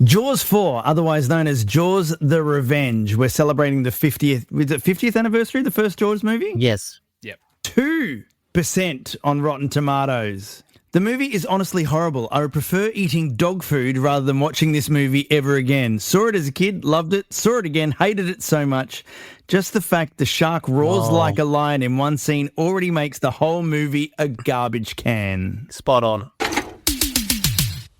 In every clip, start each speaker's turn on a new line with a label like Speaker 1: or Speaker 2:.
Speaker 1: Jaws 4, otherwise known as Jaws the Revenge. We're celebrating the 50th anniversary, the first Jaws movie?
Speaker 2: Yes.
Speaker 3: Yep.
Speaker 1: 2% on Rotten Tomatoes. The movie is honestly horrible. I would prefer eating dog food rather than watching this movie ever again. Saw it as a kid, loved it, saw it again, hated it so much. Just the fact the shark roars like a lion in one scene already makes the whole movie a garbage can.
Speaker 2: Spot on.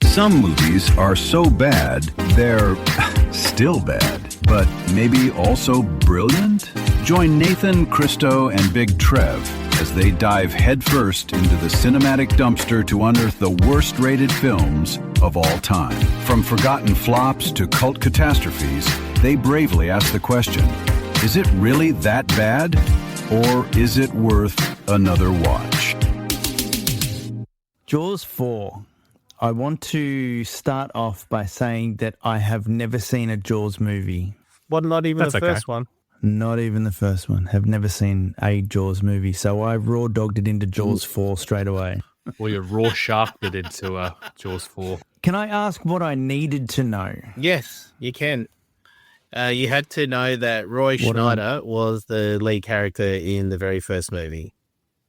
Speaker 4: Some movies are so bad, they're still bad, but maybe also brilliant? Join Nathan, Christo, and Big Trev as they dive headfirst into the cinematic dumpster to unearth the worst-rated films of all time. From forgotten flops to cult catastrophes, they bravely ask the question, is it really that bad, or is it worth another watch?
Speaker 1: Jaws 4. I want to start off by saying that I have never seen a Jaws movie.
Speaker 2: Well, not even
Speaker 3: That's
Speaker 2: the
Speaker 3: okay.
Speaker 2: first one.
Speaker 1: Not even the first one. Have never seen a Jaws movie. So I raw dogged it into Jaws 4 straight away.
Speaker 3: Well, you raw sharked it into Jaws 4.
Speaker 1: Can I ask what I needed to know?
Speaker 2: Yes, you can. You had to know that Roy Schneider was the lead character in the very first movie.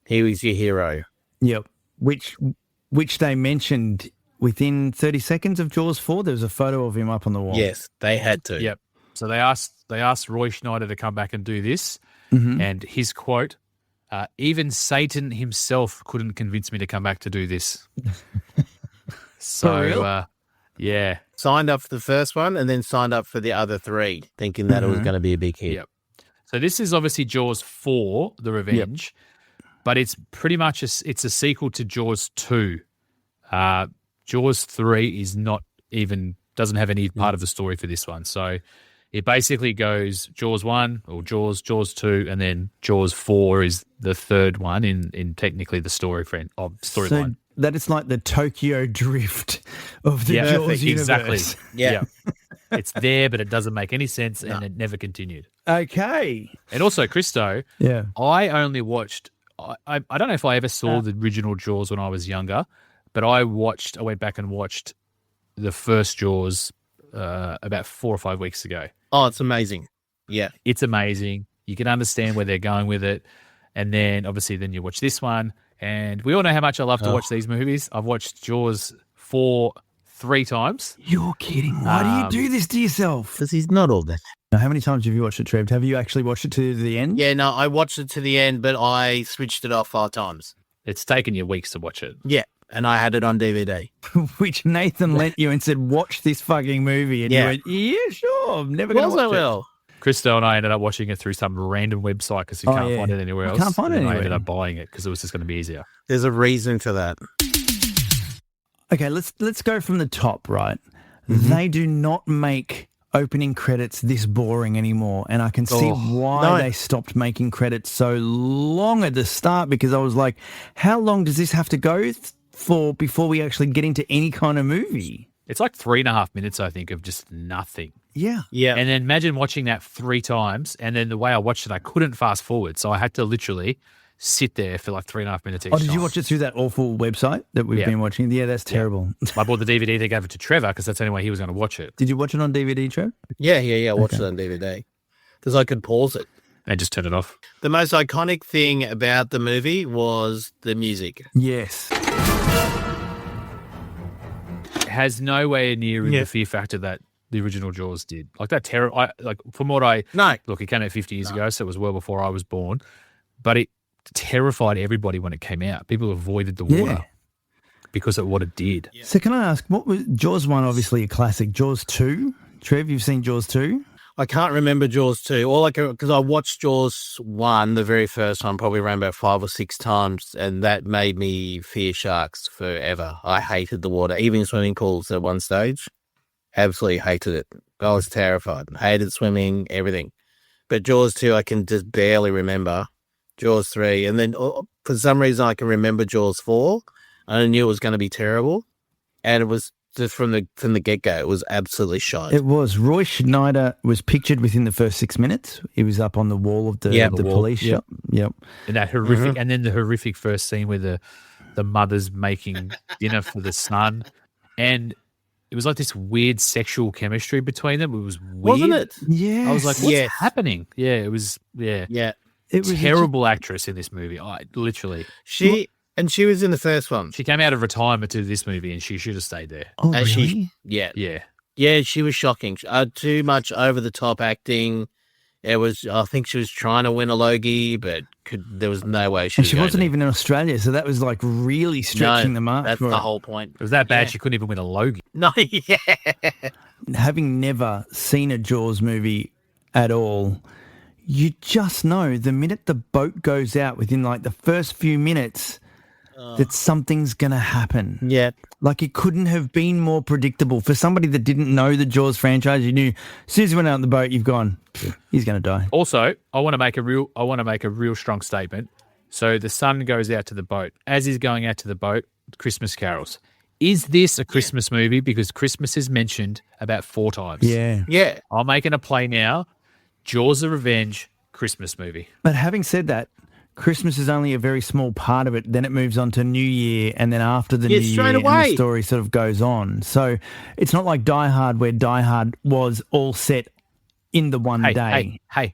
Speaker 2: He was your hero.
Speaker 1: Yep. Which they mentioned within 30 seconds of Jaws 4. There was a photo of him up on the wall.
Speaker 2: Yes, they had to.
Speaker 3: Yep. So they asked Roy Schneider to come back and do this, and his quote, even Satan himself couldn't convince me to come back to do this.
Speaker 1: For real?
Speaker 3: Yeah.
Speaker 2: Signed up for the first one and then signed up for the other three, thinking that it was going to be a big hit.
Speaker 3: Yep. So this is obviously Jaws 4, The Revenge, but it's pretty much it's a sequel to Jaws 2. Jaws 3 is doesn't have any part of the story for this one. So it basically goes Jaws 1 or Jaws 2, and then Jaws 4 is the third one in technically the storyline.
Speaker 1: So that it's like the Tokyo Drift of the Jaws universe.
Speaker 3: Exactly.
Speaker 2: Yeah.
Speaker 3: It's there, but it doesn't make any sense, and it never continued.
Speaker 1: Okay.
Speaker 3: And also, Christo,
Speaker 1: Yeah.
Speaker 3: I only watched. I don't know if I ever saw the original Jaws when I was younger, but I went back and watched the first Jaws about 4 or 5 weeks ago.
Speaker 2: Oh, it's amazing. Yeah.
Speaker 3: It's amazing. You can understand where they're going with it. And then obviously then you watch this one. And we all know how much I love to watch these movies. I've watched Jaws 4 3 times.
Speaker 1: You're kidding. Why do you do this to yourself?
Speaker 2: Because he's not all that.
Speaker 1: Now, how many times have you watched it, Trev? Have you actually watched it to the end?
Speaker 2: Yeah, no, I watched it to the end, but I switched it off 5 times.
Speaker 3: It's taken you weeks to watch it.
Speaker 2: Yeah, and I had it on DVD.
Speaker 1: Which Nathan lent you and said, watch this fucking movie. And you went, yeah, sure. I'm never going to watch it.
Speaker 3: Christo and I ended up watching it through some random website because you can't find it anywhere else.
Speaker 1: Can't find it anywhere.
Speaker 3: I ended up buying it because it was just going to be easier.
Speaker 2: There's a reason for that.
Speaker 1: Okay, let's go from the top, right? They do not make opening credits this boring anymore, and I can see why they stopped making credits so long at the start, because I was like, how long does this have to go for before we actually get into any kind of movie?
Speaker 3: It's like 3.5 minutes, I think, of just nothing.
Speaker 1: Yeah.
Speaker 2: Yeah.
Speaker 3: And then imagine watching that 3 times, and then the way I watched it, I couldn't fast forward, so I had to literally sit there for like 3.5 minutes each
Speaker 1: Oh, did
Speaker 3: time.
Speaker 1: you watch it through that awful website that we've been watching? Yeah, that's terrible.
Speaker 3: I bought the DVD, they gave it to Trevor because that's the only way he was going to watch it.
Speaker 1: Did you watch it on DVD, Trev?
Speaker 2: Yeah. I watched it on DVD because I could pause it.
Speaker 3: And just turn it off.
Speaker 2: The most iconic thing about the movie was the music.
Speaker 1: Yes.
Speaker 3: It has nowhere near the fear factor that the original Jaws did. Like that terror, from what look, it came out 50 years ago, so it was well before I was born, but it terrified everybody when it came out. People avoided the water because of what it did.
Speaker 1: Yeah. So can I ask, what was Jaws 1, obviously a classic. Jaws 2? Trev, you've seen Jaws 2?
Speaker 2: I can't remember Jaws 2. Because I watched Jaws 1, the very first one, probably around about 5 or 6 times, and that made me fear sharks forever. I hated the water, even swimming pools at one stage. Absolutely hated it. I was terrified. Hated swimming, everything. But Jaws 2, I can just barely remember. Jaws 3, and then for some reason I can remember Jaws 4. I knew it was going to be terrible, and it was just from the get-go, it was absolutely shite.
Speaker 1: It was. Roy Schneider was pictured within the first 6 minutes. He was up on the wall of the police shop. Yep.
Speaker 3: And that horrific, and then the horrific first scene where the mother's making dinner for the son, and it was like this weird sexual chemistry between them. It was weird.
Speaker 2: Wasn't it?
Speaker 1: Yeah.
Speaker 3: I was like, what's
Speaker 2: Yes.
Speaker 3: happening? Yeah, it was, yeah.
Speaker 2: Yeah.
Speaker 1: it was
Speaker 3: Terrible actress in this movie. Literally.
Speaker 2: She was in the first one.
Speaker 3: She came out of retirement to this movie and she should have stayed there.
Speaker 1: Oh,
Speaker 2: And
Speaker 1: really?
Speaker 3: Yeah.
Speaker 2: Yeah, she was shocking. Too much over the top acting. I think she was trying to win a Logie, but there was no way she
Speaker 1: And
Speaker 2: was
Speaker 1: she
Speaker 2: going
Speaker 1: wasn't
Speaker 2: to.
Speaker 1: even in Australia, so that was like really stretching the mark.
Speaker 2: That's
Speaker 1: for
Speaker 2: the
Speaker 1: it.
Speaker 2: whole point.
Speaker 3: It was that bad
Speaker 2: Yeah.
Speaker 3: she couldn't even win a Logie.
Speaker 2: No, yeah.
Speaker 1: Having never seen a Jaws movie at all, you just know the minute the boat goes out within like the first few minutes that something's going to happen.
Speaker 2: Yeah.
Speaker 1: Like it couldn't have been more predictable. For somebody that didn't know the Jaws franchise, you knew as soon as you went out on the boat, you've gone, he's going to die.
Speaker 3: Also, I want to make a real strong statement. So the son goes out to the boat. As he's going out to the boat, Christmas carols. Is this a Christmas movie? Because Christmas is mentioned about 4 times.
Speaker 1: Yeah.
Speaker 2: Yeah.
Speaker 3: I'm making a play now. Jaws of Revenge, Christmas movie.
Speaker 1: But having said that, Christmas is only a very small part of it. Then it moves on to New Year, and then after the
Speaker 2: Yeah,
Speaker 1: New Year,
Speaker 2: straight
Speaker 1: and
Speaker 2: away.
Speaker 1: the story sort of goes on. So it's not like Die Hard, where Die Hard was all set in the one day.
Speaker 3: Hey,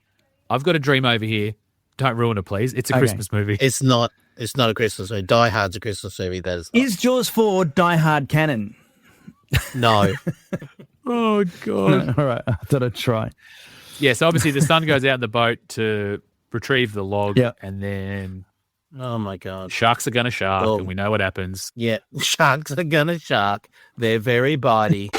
Speaker 3: I've got a dream over here. Don't ruin it, please. It's a
Speaker 1: Okay.
Speaker 3: Christmas movie.
Speaker 2: It's not a Christmas movie. Die Hard's a Christmas movie. That is not.
Speaker 1: Is Jaws 4 Die Hard canon?
Speaker 2: No.
Speaker 3: Oh, God.
Speaker 1: All right, I thought I'd try.
Speaker 3: Yeah, so obviously the son goes out in the boat to retrieve the log,
Speaker 1: Yeah.
Speaker 3: and then
Speaker 2: Oh, my God.
Speaker 3: sharks are going to shark,
Speaker 2: Oh.
Speaker 3: and we know what happens.
Speaker 2: Yeah. Sharks are going to shark. They're very bitey.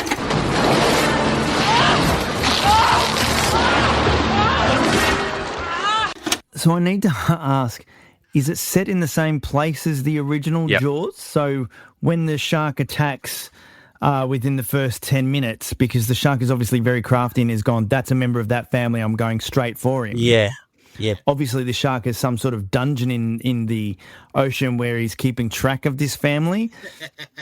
Speaker 1: So I need to ask, is it set in the same place as the original
Speaker 3: Yep.
Speaker 1: Jaws? So when the shark attacks within the first 10 minutes, because the shark is obviously very crafty and has gone, that's a member of that family, I'm going straight for him.
Speaker 2: Yeah. Yeah.
Speaker 1: Obviously, the shark is some sort of dungeon in the ocean where he's keeping track of this family.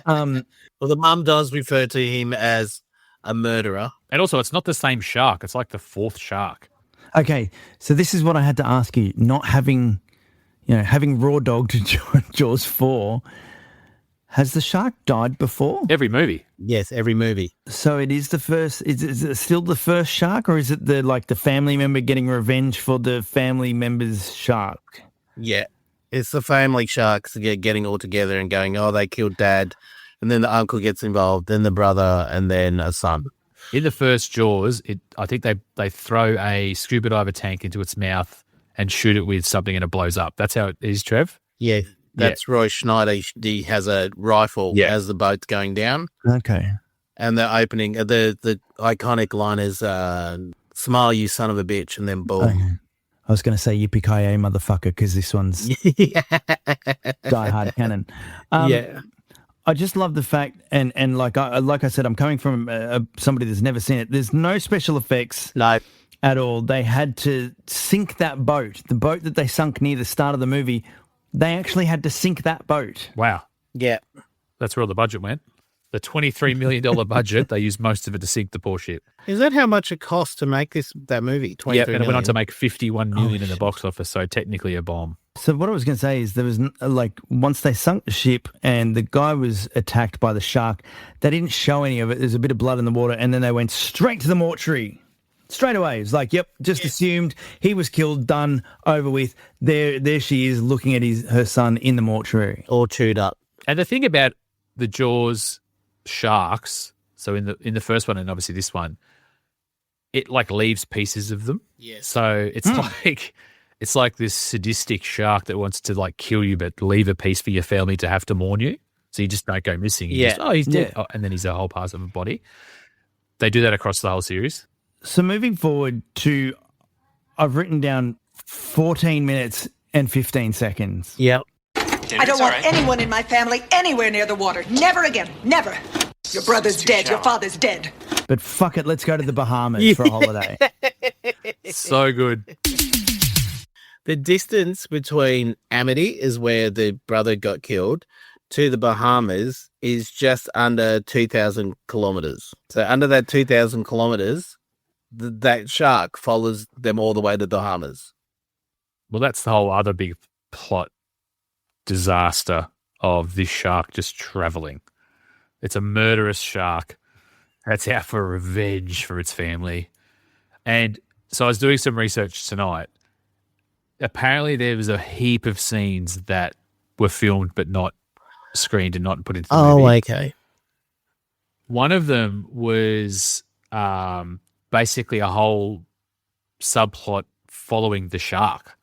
Speaker 2: Well, the mum does refer to him as a murderer.
Speaker 3: And also, it's not the same shark. It's like the 4th shark.
Speaker 1: Okay, so this is what I had to ask you. Not having raw dogged Jaws 4, has the shark died before?
Speaker 3: Every movie.
Speaker 2: Yes, every movie.
Speaker 1: So it is the first. Is it still the first shark, or is it the family member getting revenge for the family member's shark?
Speaker 2: Yeah. It's the family sharks getting all together and going, oh, they killed Dad. And then the uncle gets involved, then the brother, and then a son.
Speaker 3: In the first Jaws, I think they throw a scuba diver tank into its mouth and shoot it with something and it blows up. That's how it is, Trev?
Speaker 2: Yeah. That's Roy Schneider. He has a rifle as the boat's going down.
Speaker 1: Okay.
Speaker 2: And the opening, the iconic line is, smile, you son of a bitch, and then boom.
Speaker 1: Okay. I was going to say yippee-ki-yay, motherfucker, because this one's Die Hard canon.
Speaker 2: Yeah.
Speaker 1: I just love the fact, and like I said, I'm coming from somebody that's never seen it. There's no special effects
Speaker 2: No.
Speaker 1: at all. They had to sink that boat. The boat that they sunk near the start of the movie, they actually had to sink that boat.
Speaker 3: Wow.
Speaker 2: Yeah.
Speaker 3: That's where all the budget went. The $23 million budget, they used most of it to sink the poor ship.
Speaker 2: Is that how much it cost to make that movie? 23
Speaker 3: Yeah, and it went on to
Speaker 2: million?
Speaker 3: make $51 million in the box office, so technically a bomb.
Speaker 1: So what I was going to say is there was once they sunk the ship and the guy was attacked by the shark, they didn't show any of it. There's a bit of blood in the water, and then they went straight to the mortuary. Straight away. It's like, yep, just assumed he was killed, done, over with. There she is looking at her son in the mortuary.
Speaker 2: All chewed up.
Speaker 3: And the thing about the Jaws sharks, so in the first one and obviously this one, it like leaves pieces of them.
Speaker 2: Yes.
Speaker 3: So it's like this sadistic shark that wants to like kill you but leave a piece for your family to have to mourn you. So you just don't go missing. You just, he's dead.
Speaker 1: Yeah.
Speaker 3: Oh, and then he's a whole part of a body. They do that across the whole series.
Speaker 1: So moving forward to, I've written down 14 minutes and 15 seconds.
Speaker 2: Yep.
Speaker 5: I don't want anyone in my family anywhere near the water. Never again. Never. Your brother's dead. Your father's dead.
Speaker 1: But fuck it, let's go to the Bahamas for a holiday.
Speaker 3: So good.
Speaker 2: The distance between Amity is where the brother got killed to the Bahamas is just under 2,000 kilometers. So under that 2,000 kilometers, that shark follows them all the way to the Bahamas.
Speaker 3: Well, that's the whole other big plot disaster of this shark just traveling. It's a murderous shark that's out for revenge for its family. And so I was doing some research tonight. Apparently there was a heap of scenes that were filmed but not screened and not put into the movie.
Speaker 2: Oh, okay.
Speaker 3: One of them was basically a whole subplot following the shark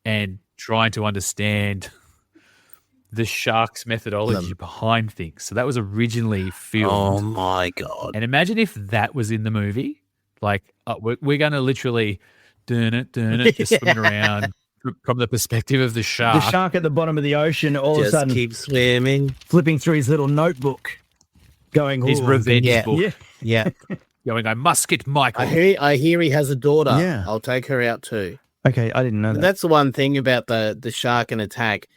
Speaker 3: and trying to understand the shark's methodology behind things. So that was originally filmed.
Speaker 2: Oh, my God.
Speaker 3: And imagine if that was in the movie. Like, we're going to literally just swimming around from the perspective of the shark.
Speaker 1: The shark at the bottom of the ocean, all of a
Speaker 2: Just
Speaker 1: sudden,
Speaker 2: keep swimming.
Speaker 1: flipping through his little notebook, going,
Speaker 3: His
Speaker 1: "Ooh,
Speaker 3: revenge
Speaker 2: Yeah.
Speaker 3: book.
Speaker 1: Yeah.
Speaker 2: Yeah.
Speaker 3: Going, I must get Michael.
Speaker 2: I hear he has a daughter.
Speaker 1: Yeah.
Speaker 2: I'll take her out too.
Speaker 1: Okay, I didn't know
Speaker 2: And
Speaker 1: that.
Speaker 2: that's the one thing about the shark and attack.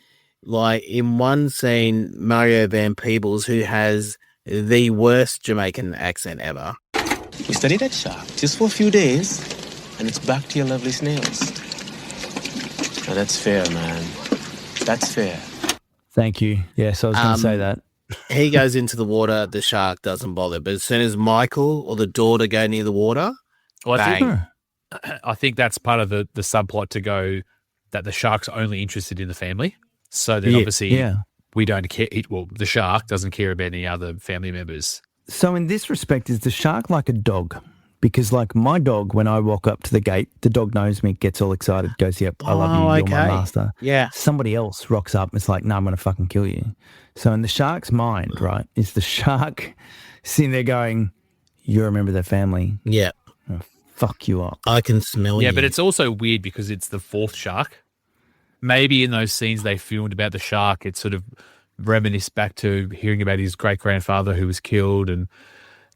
Speaker 2: Like in one scene, Mario Van Peebles, who has the worst Jamaican accent ever.
Speaker 6: We studied that shark just for a few days, and it's back to your lovely snails. Now that's fair, man. That's fair.
Speaker 1: Thank you. Yes, I was going to say that.
Speaker 2: He goes into the water, the shark doesn't bother. But as soon as Michael or the daughter go near the water,
Speaker 3: Well,
Speaker 2: bang.
Speaker 3: I think that's part of the subplot to go that the shark's only interested in the family. So then obviously we don't care. Well, the shark doesn't care about any other family members.
Speaker 1: So in this respect, is the shark like a dog? Because like my dog, when I walk up to the gate, the dog knows me, gets all excited, goes, yep, I love you, you're my master.
Speaker 2: Yeah.
Speaker 1: Somebody else rocks up and it's like, no, I'm going to fucking kill you. So in the shark's mind, right, is the shark sitting there going, you're a member of their family,
Speaker 2: Yeah.
Speaker 1: fuck you up.
Speaker 2: I can smell you.
Speaker 3: Yeah, but it's also weird because it's the fourth shark. Maybe in those scenes they filmed about the shark, it sort of reminisced back to hearing about his great-grandfather who was killed, and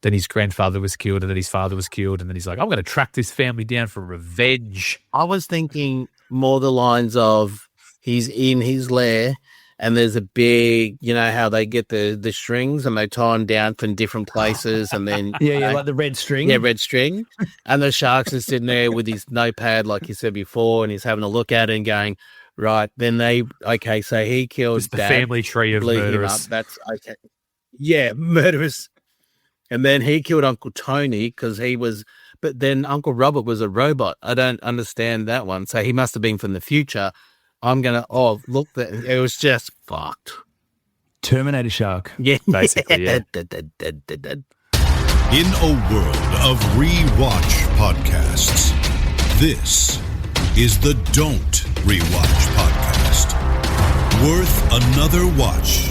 Speaker 3: then his grandfather was killed, and then his father was killed, and then he's like, I'm going to track this family down for revenge.
Speaker 2: I was thinking more the lines of he's in his lair and there's a big, you know how they get the strings and they tie them down from different places and then...
Speaker 1: Yeah, like the red string.
Speaker 2: Yeah, red string. And the sharks are sitting there with his notepad, like you said before, and he's having a look at it and going, right, then so he killed
Speaker 3: It's the
Speaker 2: Dad,
Speaker 3: family tree of
Speaker 2: bleed him
Speaker 3: murderers.
Speaker 2: up. That's okay. Yeah, murderers. And then he killed Uncle Tony because he was, but then Uncle Robert was a robot. I don't understand that one. So he must have been from the future. Look, it was just fucked.
Speaker 1: Terminator shark.
Speaker 2: Yeah.
Speaker 3: Basically, yeah.
Speaker 7: In a world of rewatch podcasts, this is the Don't Rewatch podcast. Worth another watch.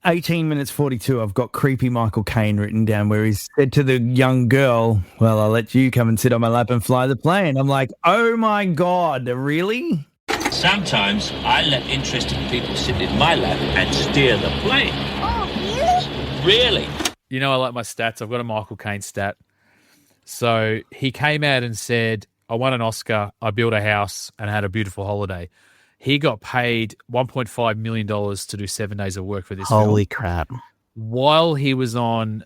Speaker 1: 18 minutes 42, I've got creepy Michael Caine written down where he's said to the young girl, well, I'll let you come and sit on my lap and fly the plane. I'm like, oh my God, really?
Speaker 8: Sometimes I let interested people sit in my lap and steer the plane. Oh, really? Really?
Speaker 3: You know, I like my stats. I've got a Michael Caine stat. So he came out and said, I won an Oscar, I built a house, and had a beautiful holiday. He got paid $1.5 million to do 7 days of work for this film.
Speaker 2: Holy crap.
Speaker 3: While he was on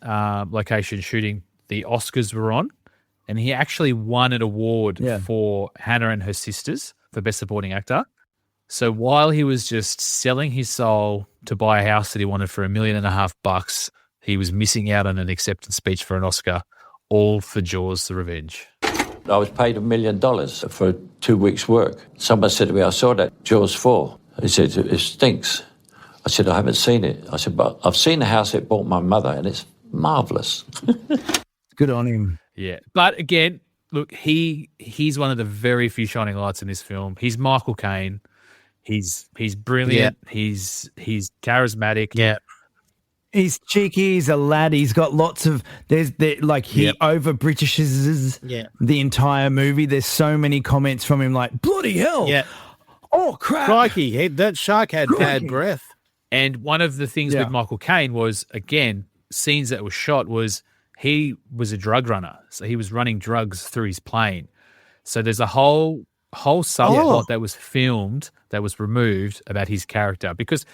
Speaker 3: location shooting, the Oscars were on, and he actually won an award for Hannah and Her Sisters for Best Supporting Actor. So while he was just selling his soul to buy a house that he wanted for $1.5 million, he was missing out on an acceptance speech for an Oscar, all for Jaws: The Revenge.
Speaker 8: I was paid $1 million for 2 weeks' work. Someone said to me, I saw that Jaws 4. He said, it stinks. I said, I haven't seen it. I said, but I've seen the house it bought my mother, and it's marvellous.
Speaker 1: Good on him.
Speaker 3: Yeah. But again, look, he's one of the very few shining lights in this film. He's Michael Caine. He's brilliant.
Speaker 2: Yeah.
Speaker 3: He's charismatic.
Speaker 2: Yeah.
Speaker 1: He's cheeky. He's a lad. He's got lots of. He over Britishes the entire movie. There's so many comments from him like bloody hell.
Speaker 2: Yeah.
Speaker 1: Oh crap.
Speaker 2: Crikey, that shark had bad breath.
Speaker 3: And one of the things with Michael Caine was, again, scenes that were shot was he was a drug runner. So he was running drugs through his plane. So there's a whole subplot that was filmed that was removed about his character because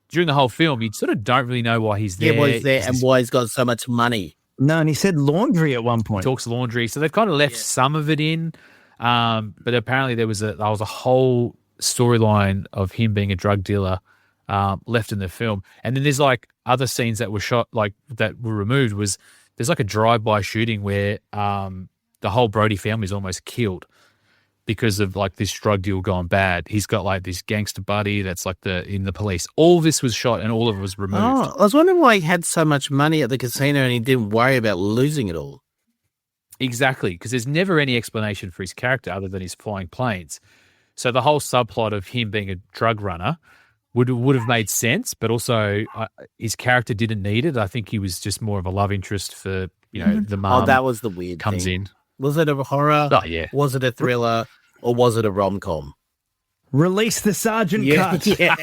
Speaker 3: during the whole film, you sort of don't really know why he's there.
Speaker 2: Yeah, why he's there and why he's got so much money.
Speaker 1: No, and he said laundry at one point.
Speaker 3: Talks laundry. So they've kind of left some of it in. But apparently there was a whole storyline of him being a drug dealer left in the film. And then there's like other scenes that were shot, like that were removed. There's like a drive-by shooting where the whole Brody family is almost killed because of like this drug deal gone bad. He's got like this gangster buddy that's like in the police. All this was shot and all of it was removed.
Speaker 2: Oh, I was wondering why he had so much money at the casino and he didn't worry about losing it all.
Speaker 3: Exactly, because there's never any explanation for his character other than he's flying planes. So the whole subplot of him being a drug runner would have made sense, but also his character didn't need it. I think he was just more of a love interest for, the mom.
Speaker 2: Oh, that was the weird
Speaker 3: comes
Speaker 2: thing.
Speaker 3: in.
Speaker 2: Was it a horror?
Speaker 3: Oh, yeah.
Speaker 2: Was it a thriller? Or was it a rom-com?
Speaker 1: Release the sergeant cut.
Speaker 2: Yeah.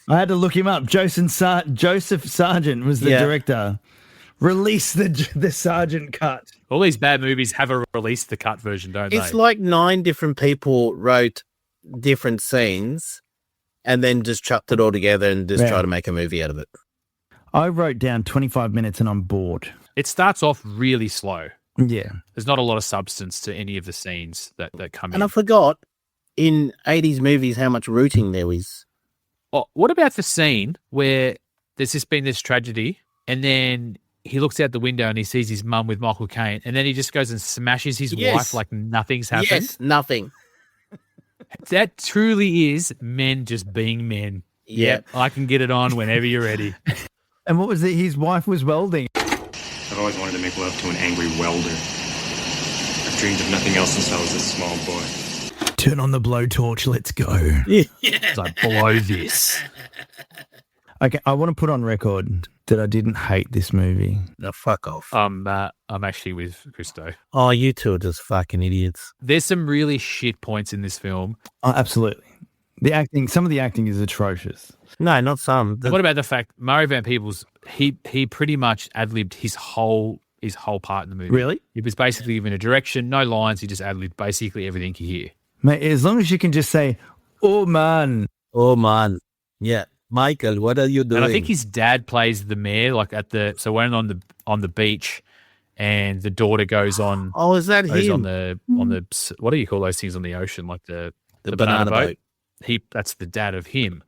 Speaker 1: I had to look him up. Joseph Sargent was the director. Release the sergeant cut.
Speaker 3: All these bad movies have a release the cut version, don't they?
Speaker 2: It's like 9 different people wrote different scenes and then just chucked it all together and just tried to make a movie out of it.
Speaker 1: I wrote down 25 minutes and I'm bored.
Speaker 3: It starts off really slow.
Speaker 1: Yeah.
Speaker 3: There's not a lot of substance to any of the scenes that come in.
Speaker 2: And I forgot in 80s movies how much rooting there is.
Speaker 3: Oh, what about the scene where there's been this tragedy and then he looks out the window and he sees his mum with Michael Caine and then he just goes and smashes his wife like nothing's happened?
Speaker 2: Yes, nothing.
Speaker 3: That truly is men just being men.
Speaker 2: Yep.
Speaker 3: I can get it on whenever you're ready.
Speaker 1: And what was it? His wife was welding.
Speaker 9: I've always wanted to make love to an angry welder. I've dreamed of nothing else since I was a small boy.
Speaker 1: Turn on the blowtorch. Let's go.
Speaker 3: It's like, blow this.
Speaker 1: Okay, I want to put on record that I didn't hate this movie.
Speaker 2: No, fuck off.
Speaker 3: I'm actually with Christo.
Speaker 2: Oh, you two are just fucking idiots.
Speaker 3: There's some really shit points in this film.
Speaker 1: Oh, absolutely. Some of the acting is atrocious.
Speaker 2: No, not some.
Speaker 3: What about the fact Murray Van Peebles, he pretty much ad-libbed his whole part in the movie.
Speaker 1: Really?
Speaker 3: He was basically given a direction, no lines, he just ad-libbed basically everything you hear.
Speaker 1: Mate, as long as you can just say, oh man.
Speaker 2: Oh man. Yeah. Michael, what are you doing?
Speaker 3: And I think his dad plays the mayor, like so we're on the beach and the daughter goes on.
Speaker 2: Oh, is that him?
Speaker 3: On the what do you call those things on the ocean? Like the
Speaker 2: banana boat.
Speaker 3: That's the dad of him.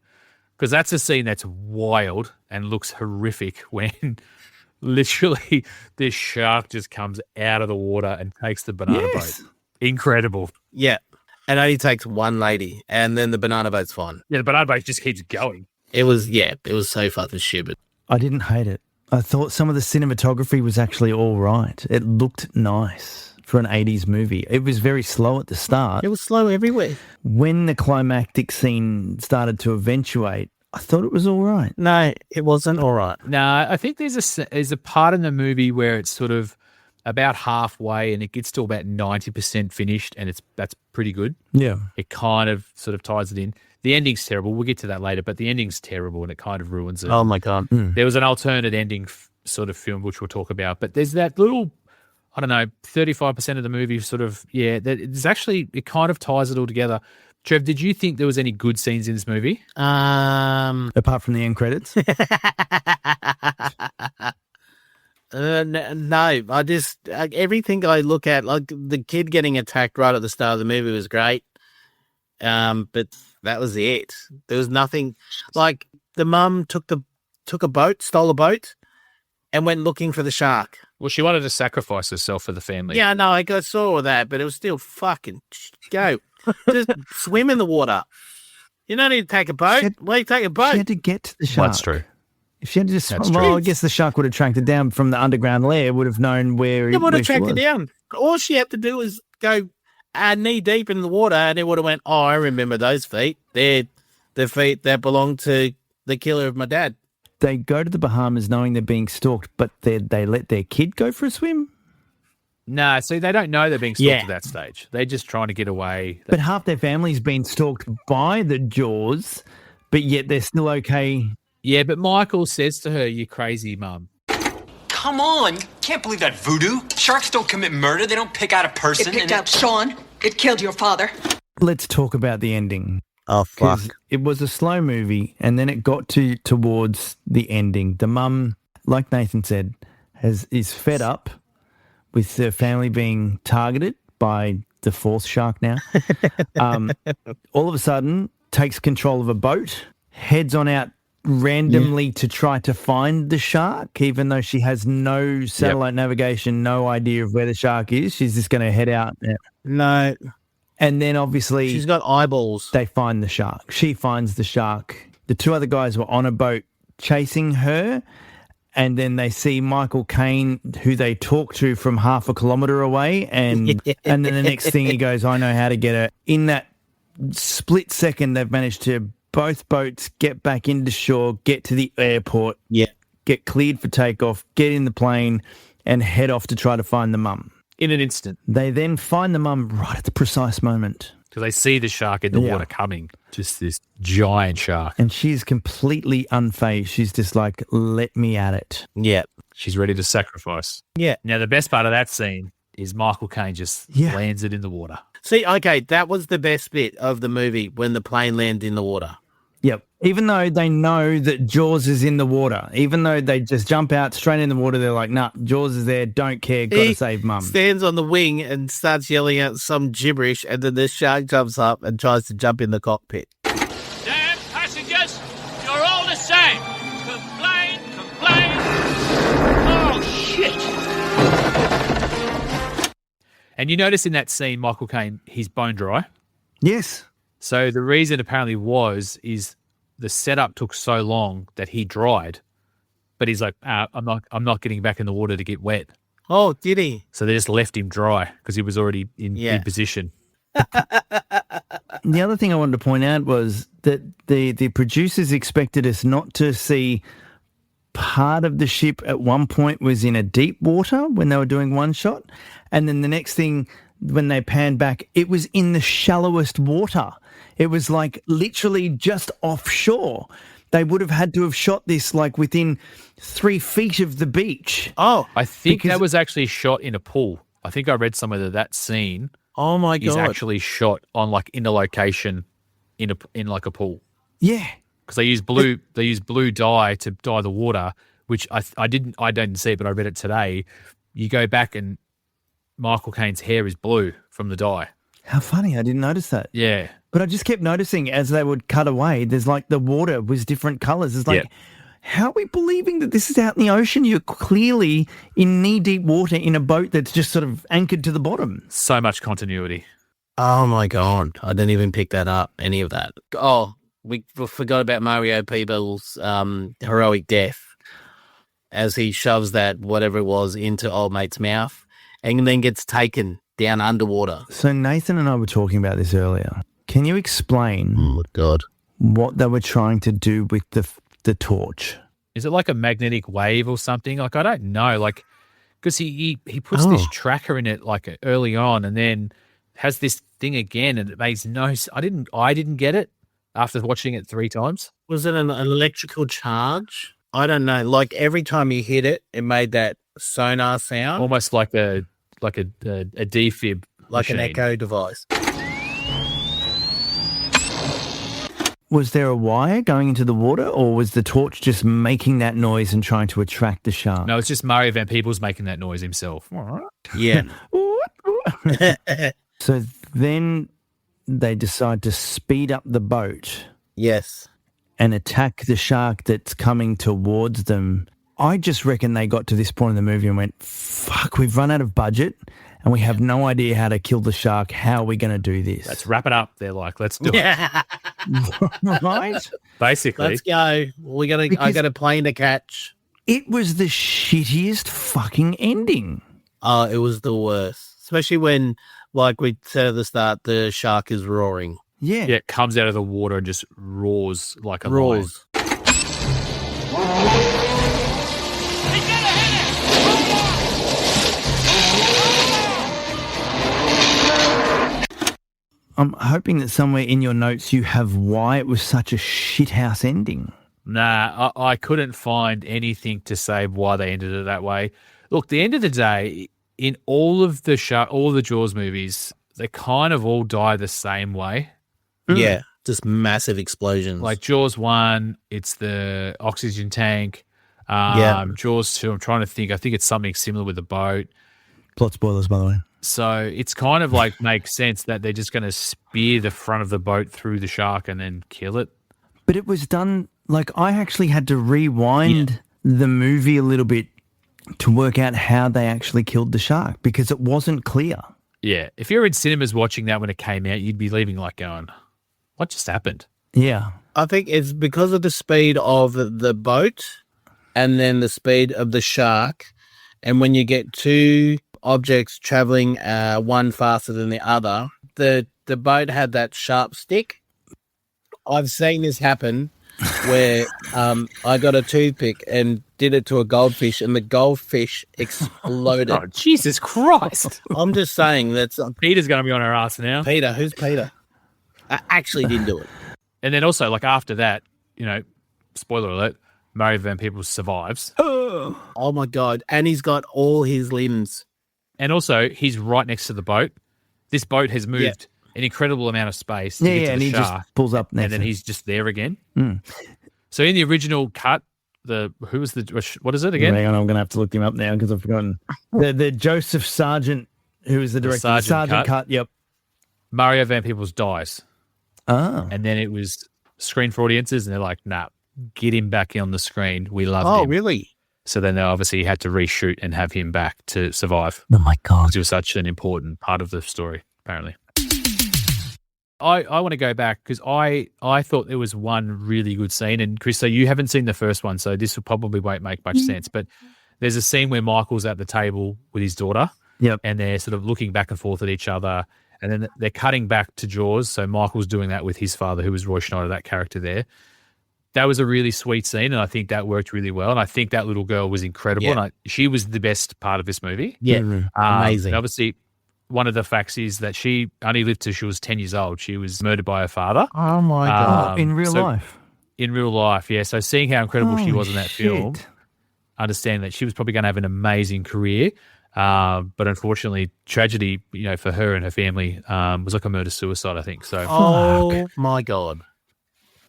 Speaker 3: Because that's a scene that's wild and looks horrific when literally this shark just comes out of the water and takes the banana boat. Incredible.
Speaker 2: Yeah. And only takes one lady and then the banana boat's fine.
Speaker 3: Yeah, the banana boat just keeps going.
Speaker 2: It was so fucking stupid.
Speaker 1: I didn't hate it. I thought some of the cinematography was actually all right. It looked nice for an 80s movie. It was very slow at the start.
Speaker 2: It was slow everywhere.
Speaker 1: When the climactic scene started to eventuate, I thought it was all right.
Speaker 2: No, it wasn't all right.
Speaker 3: No, I think there's a part in the movie where it's sort of about halfway and it gets to about 90% finished and that's pretty good.
Speaker 1: Yeah.
Speaker 3: It kind of sort of ties it in. The ending's terrible. We'll get to that later, but the ending's terrible and it kind of ruins it.
Speaker 2: Oh, my God.
Speaker 3: There was an alternate ending sort of film, which we'll talk about, but there's that little, 35% of the movie sort of, there's actually, it kind of ties it all together. Trev, did you think there was any good scenes in this movie?
Speaker 1: Apart from the end credits?
Speaker 2: No, I just, everything I look at, like the kid getting attacked right at the start of the movie was great. But that was it. There was nothing, like the mum took a boat, stole a boat and went looking for the shark.
Speaker 3: Well, she wanted to sacrifice herself for the family.
Speaker 2: Yeah, no, I saw all that, but it was still fucking go. Just swim in the water. You don't need to take a boat. Why do you take a boat?
Speaker 1: She had to get to the shark.
Speaker 3: That's true.
Speaker 1: If she had to just,
Speaker 3: That's
Speaker 1: well,
Speaker 3: true.
Speaker 1: I guess the shark would have tracked it down from the underground lair, would have known where
Speaker 2: It would have
Speaker 1: she
Speaker 2: tracked
Speaker 1: was.
Speaker 2: it down. All she had to do was go knee deep in the water, and it would have went, oh, I remember those feet. They're the feet that belong to the killer of my dad.
Speaker 1: They go to the Bahamas knowing they're being stalked, but they let their kid go for a swim?
Speaker 3: No, see, they don't know they're being stalked at that stage. They're just trying to get away.
Speaker 1: But half their family's been stalked by the Jaws, but yet they're still okay.
Speaker 3: Yeah, but Michael says to her, you crazy mum.
Speaker 10: Come on, you can't believe that voodoo. Sharks don't commit murder. They don't pick out a person.
Speaker 5: It picked out Sean. It killed your father.
Speaker 1: Let's talk about the ending.
Speaker 2: Oh, fuck.
Speaker 1: It was a slow movie, and then it got towards the ending. The mum, like Nathan said, is fed up with her family being targeted by the fourth shark now. All of a sudden, takes control of a boat, heads on out randomly to try to find the shark, even though she has no satellite navigation, no idea of where the shark is. She's just going to head out. Yeah.
Speaker 2: No.
Speaker 1: And then obviously
Speaker 2: She's got eyeballs.
Speaker 1: they find the shark. She finds the shark. The two other guys were on a boat chasing her, and then they see Michael Caine, who they talk to from half a kilometre away, and then the next thing he goes, I know how to get her. In that split second, they've managed to both boats get back into shore, get to the airport, get cleared for takeoff, get in the plane, and head off to try to find the mum.
Speaker 3: In an instant.
Speaker 1: They then find the mum right at the precise moment.
Speaker 3: Because they see the shark in the water coming. Just this giant shark.
Speaker 1: And she's completely unfazed. She's just like, let me at it.
Speaker 2: Yeah.
Speaker 3: She's ready to sacrifice.
Speaker 2: Yeah.
Speaker 3: Now, the best part of that scene is Michael Caine just lands it in the water.
Speaker 2: See, okay, that was the best bit of the movie when the plane landed in the water.
Speaker 1: Yep. Even though they know that Jaws is in the water, even though they just jump out straight in the water, they're like, nah, Jaws is there, don't care, gotta save mum.
Speaker 2: Stands on the wing and starts yelling out some gibberish, and then the shark jumps up and tries to jump in the cockpit.
Speaker 11: Damn passengers, you're all the same. Complain, complain. Oh, shit.
Speaker 3: And you notice in that scene, Michael Caine, he's bone dry.
Speaker 1: Yes.
Speaker 3: So the reason apparently is the setup took so long that he dried, but he's like, I'm not getting back in the water to get wet.
Speaker 2: Oh, did he?
Speaker 3: So they just left him dry because he was already in position.
Speaker 1: The other thing I wanted to point out was that the producers expected us not to see part of the ship at one point was in a deep water when they were doing one shot, and then the next thing when they panned back, it was in the shallowest water. It was like literally just offshore. They would have had to have shot this like within 3 feet of the beach.
Speaker 2: Oh,
Speaker 3: I think that was actually shot in a pool. I think I read somewhere that scene
Speaker 2: oh my
Speaker 3: is
Speaker 2: God.
Speaker 3: actually shot on like in a location in like a pool.
Speaker 1: Yeah.
Speaker 3: Because they use blue dye to dye the water, which I didn't see it, but I read it today. You go back and Michael Caine's hair is blue from the dye.
Speaker 1: How funny. I didn't notice that.
Speaker 3: Yeah.
Speaker 1: But I just kept noticing as they would cut away, there's like the water was different colours. It's like, how are we believing that this is out in the ocean? You're clearly in knee-deep water in a boat that's just sort of anchored to the bottom.
Speaker 3: So much continuity.
Speaker 2: Oh, my God. I didn't even pick that up, any of that. Oh, we forgot about Mario Peebles' heroic death as he shoves that, whatever it was, into old mate's mouth and then gets taken down underwater.
Speaker 1: So Nathan and I were talking about this earlier. Can you explain what they were trying to do with the torch?
Speaker 3: Is it like a magnetic wave or something? Like, I don't know. Like, because he puts this tracker in it like early on and then has this thing again and it makes no sense. I didn't get it after watching it 3 times.
Speaker 2: Was it an electrical charge? I don't know. Like every time you hit it, it made that sonar sound.
Speaker 3: Almost like a defib
Speaker 2: like
Speaker 3: machine.
Speaker 2: an echo device.
Speaker 1: Was there a wire going into the water or was the torch just making that noise and trying to attract the shark?
Speaker 3: No, it's just Mario Van Peebles making that noise himself.
Speaker 2: Yeah.
Speaker 1: So then they decide to speed up the boat.
Speaker 2: Yes.
Speaker 1: And attack the shark that's coming towards them. I just reckon they got to this point in the movie and went, fuck, we've run out of budget and we have no idea how to kill the shark. How are we going to do this?
Speaker 3: Let's wrap it up. They're like, let's do it.
Speaker 1: Right?
Speaker 3: Basically.
Speaker 2: Let's go. I got a plane to catch.
Speaker 1: It was the shittiest fucking ending.
Speaker 2: Oh, it was the worst. Especially when, like we said at the start, the shark is roaring.
Speaker 1: Yeah.
Speaker 3: Yeah, it comes out of the water and just roars like a lion. I'm hoping that somewhere in your notes you have why it was such a shithouse ending. Nah, I couldn't find anything to say why they ended it that way. Look, the end of the day, in all of the Jaws movies, they kind of all die the same way.
Speaker 2: Yeah, just massive explosions.
Speaker 3: Like Jaws 1, it's the oxygen tank. Jaws 2, I'm trying to think. I think it's something similar with the boat.
Speaker 1: Plot spoilers, by the way.
Speaker 3: So it's kind of like makes sense that they're just going to spear the front of the boat through the shark and then kill it.
Speaker 1: But it was done, like, I actually had to rewind the movie a little bit to work out how they actually killed the shark because it wasn't clear.
Speaker 3: Yeah. If you're in cinemas watching that when it came out, you'd be leaving like going, what just happened?
Speaker 1: Yeah.
Speaker 2: I think it's because of the speed of the boat and then the speed of the shark. And when you get two objects traveling one faster than the other, the boat had that sharp stick. I've seen this happen where I got a toothpick and did it to a goldfish and the goldfish exploded.
Speaker 3: Oh, Jesus Christ.
Speaker 2: I'm just saying that's...
Speaker 3: Peter's going to be on our ass now.
Speaker 2: Peter? Who's Peter? I actually didn't do it.
Speaker 3: And then also, like, after that, you know, spoiler alert, Mario Van Peebles survives.
Speaker 2: Oh, my God. And he's got all his limbs.
Speaker 3: And also, he's right next to the boat. This boat has moved an incredible amount of space to get to the
Speaker 1: and he
Speaker 3: shark,
Speaker 1: just pulls up next
Speaker 3: and then
Speaker 1: to
Speaker 3: he's just there again.
Speaker 1: Mm.
Speaker 3: So in the original cut, what is it again?
Speaker 1: Hang on, I'm going to have to look him up now because I've forgotten. The Joseph Sargent, who is the director. The Sargent cut, yep.
Speaker 3: Mario Van Peebles dies.
Speaker 1: Oh.
Speaker 3: And then it was screened for audiences, and they're like, nah, get him back on the screen. We love him.
Speaker 2: Oh, really?
Speaker 3: So then they obviously had to reshoot and have him back to survive.
Speaker 1: Oh, my God.
Speaker 3: Because he was such an important part of the story, apparently. I want to go back because I thought there was one really good scene. And, Chris, so you haven't seen the first one, so this probably won't make much sense. But there's a scene where Michael's at the table with his daughter.
Speaker 1: Yep.
Speaker 3: And they're sort of looking back and forth at each other. And then they're cutting back to Jaws. So Michael's doing that with his father, who was Roy Schneider, that character there. That was a really sweet scene, and I think that worked really well. And I think that little girl was incredible.
Speaker 2: Yeah.
Speaker 3: And she was the best part of this movie.
Speaker 2: Yeah, amazing.
Speaker 3: And obviously, one of the facts is that she only lived till she was 10 years old. She was murdered by her father.
Speaker 2: Oh, my God.
Speaker 1: In real life?
Speaker 3: In real life, yeah. So seeing how incredible she was in that film, understand that she was probably going to have an amazing career. But unfortunately, tragedy, for her and her family was like a murder-suicide, I think. So,
Speaker 2: oh, my God.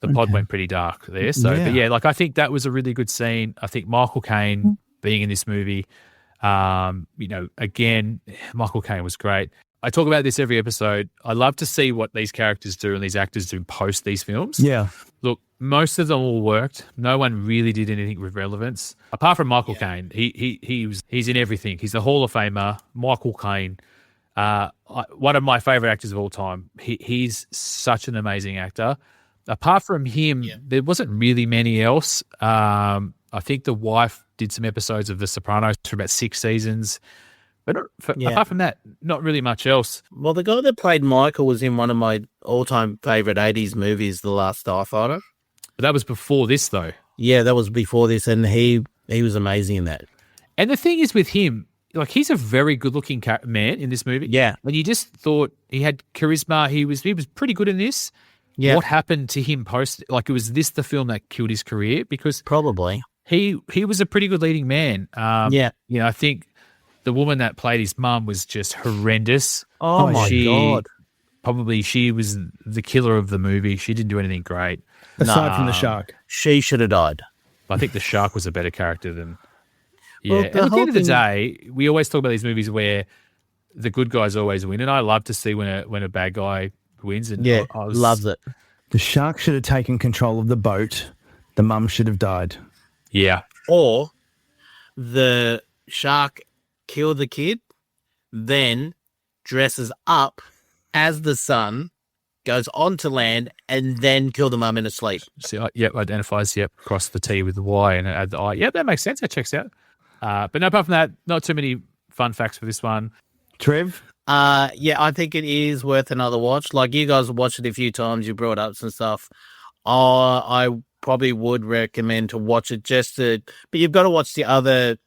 Speaker 3: The pod went pretty dark there. So, But yeah, I think that was a really good scene. I think Michael Caine being in this movie, again, Michael Caine was great. I talk about this every episode. I love to see what these characters do and these actors do post these films.
Speaker 1: Yeah.
Speaker 3: Look, most of them all worked. No one really did anything with relevance. Apart from Michael Caine. He's in everything. He's a Hall of Famer. Michael Caine. One of my favorite actors of all time. He's such an amazing actor. Apart from him, there wasn't really many else. I think the wife did some episodes of The Sopranos for about 6 seasons. But apart from that, not really much else.
Speaker 2: Well, the guy that played Michael was in one of my all-time favorite 80s movies, The Last Starfighter.
Speaker 3: But that was before this, though.
Speaker 2: Yeah, that was before this, and he was amazing in that.
Speaker 3: And the thing is with him, like, he's a very good-looking man in this movie.
Speaker 2: Yeah.
Speaker 3: And you just thought he had charisma. He was pretty good in this.
Speaker 2: Yeah.
Speaker 3: What happened to him post? Like, was this the film that killed his career? Because
Speaker 2: probably
Speaker 3: he was a pretty good leading man. I think the woman that played his mum was just horrendous.
Speaker 2: Oh my God!
Speaker 3: Probably she was the killer of the movie. She didn't do anything great
Speaker 1: aside from the shark.
Speaker 2: She should have died.
Speaker 3: I think the shark was a better character than. Yeah,
Speaker 2: well,
Speaker 3: and at the end of the day, we always talk about these movies where the good guys always win, and I love to see when a bad guy wins. And
Speaker 2: loves it.
Speaker 1: The shark should have taken control of the boat. The mum should have died.
Speaker 3: Yeah.
Speaker 2: Or the shark killed the kid, then dresses up as the son, goes onto land, and then kill the mum in a sleep.
Speaker 3: See, identifies, cross the T with the Y and add the I. Yep, that makes sense. That checks out. But no, apart from that, not too many fun facts for this one.
Speaker 1: Trev?
Speaker 2: I think it is worth another watch. Like, you guys have watched it a few times. You brought up some stuff. I probably would recommend to watch it but you've got to watch the other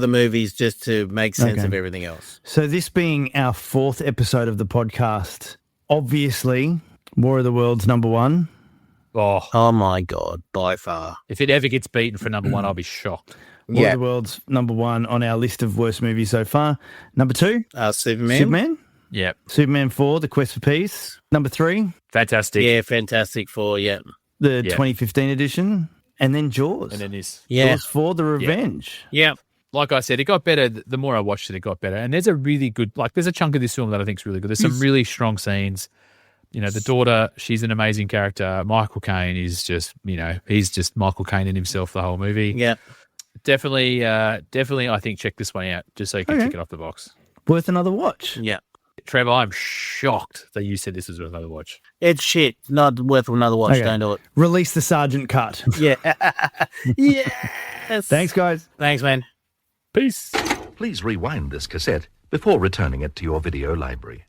Speaker 2: movies just to make sense of everything else.
Speaker 1: So this being our 4th episode of the podcast, obviously, War of the Worlds #1.
Speaker 2: Oh my God, by far.
Speaker 3: If it ever gets beaten for #1, I'll be shocked.
Speaker 1: War of the Worlds #1 on our list of worst movies so far. #2,
Speaker 2: Superman.
Speaker 3: Yep.
Speaker 1: Superman 4, The Quest for Peace. #3,
Speaker 3: Fantastic.
Speaker 2: Yeah, Fantastic Four. Yeah,
Speaker 1: the 2015 edition, and then Jaws.
Speaker 3: And then this.
Speaker 1: Jaws 4, The Revenge.
Speaker 2: Yeah.
Speaker 3: like I said, it got better. The more I watched it, it got better. And there's a really good, there's a chunk of this film that I think is really good. There's some really strong scenes. You know, the daughter, she's an amazing character. Michael Caine is just, he's just Michael Caine in himself the whole movie.
Speaker 2: Yeah.
Speaker 3: Definitely, I think check this one out just so you can tick it off the box.
Speaker 1: Worth another watch.
Speaker 2: Yeah.
Speaker 3: Trevor, I'm shocked that you said this was worth another watch.
Speaker 2: It's shit. Not worth another watch.
Speaker 1: Okay.
Speaker 2: Don't do it.
Speaker 1: Release the Sergeant cut.
Speaker 2: Yeah. Yes.
Speaker 1: Thanks, guys.
Speaker 2: Thanks, man.
Speaker 3: Peace.
Speaker 12: Please rewind this cassette before returning it to your video library.